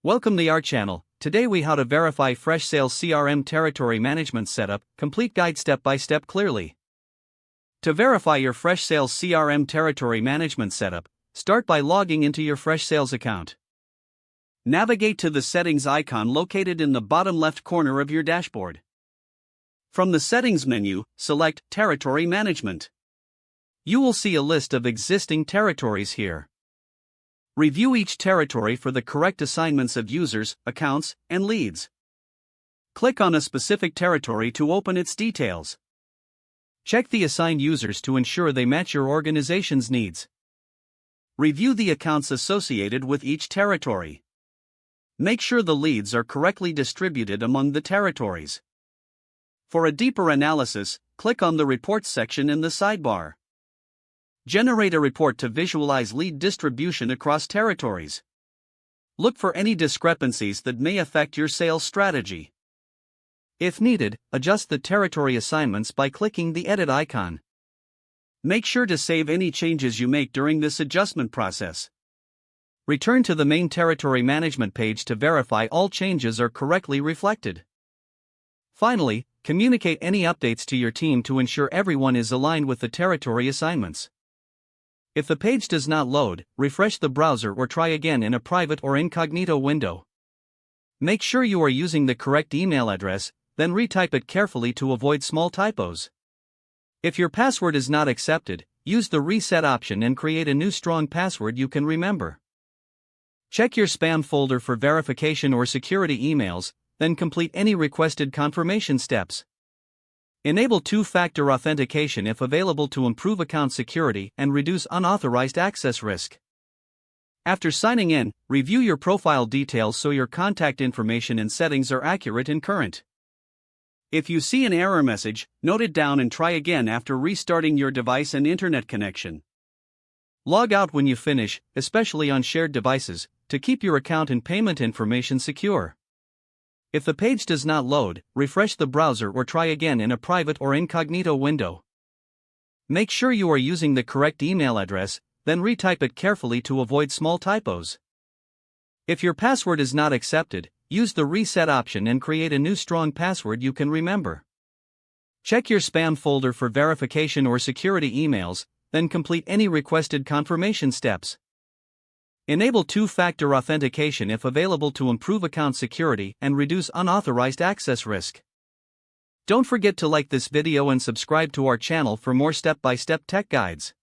Welcome to our channel. Today we how to verify Freshsales CRM territory management setup, complete guide step by step clearly. To verify your Freshsales CRM territory management setup, start by logging into your Freshsales account. Navigate to the settings icon located in the bottom left corner of your dashboard. From the settings menu, select Territory Management. You will see a list of existing territories here. Review each territory for the correct assignments of users, accounts, and leads. Click on a specific territory to open its details. Check the assigned users to ensure they match your organization's needs. Review the accounts associated with each territory. Make sure the leads are correctly distributed among the territories. For a deeper analysis, click on the Reports section in the sidebar. Generate a report to visualize lead distribution across territories. Look for any discrepancies that may affect your sales strategy. If needed, adjust the territory assignments by clicking the Edit icon. Make sure to save any changes you make during this adjustment process. Return to the main territory management page to verify all changes are correctly reflected. Finally, communicate any updates to your team to ensure everyone is aligned with the territory assignments. If the page does not load, refresh the browser or try again in a private or incognito window. Make sure you are using the correct email address, then retype it carefully to avoid small typos. If your password is not accepted, use the reset option and create a new strong password you can remember. Check your spam folder for verification or security emails, then complete any requested confirmation steps. Enable two-factor authentication if available to improve account security and reduce unauthorized access risk. After signing in, review your profile details so your contact information and settings are accurate and current. If you see an error message, note it down and try again after restarting your device and internet connection. Log out when you finish, especially on shared devices, to keep your account and payment information secure. If the page does not load, refresh the browser or try again in a private or incognito window. Make sure you are using the correct email address, then retype it carefully to avoid small typos. If your password is not accepted, use the reset option and create a new strong password you can remember. Check your spam folder for verification or security emails, then complete any requested confirmation steps. Enable two-factor authentication if available to improve account security and reduce unauthorized access risk. Don't forget to like this video and subscribe to our channel for more step-by-step tech guides.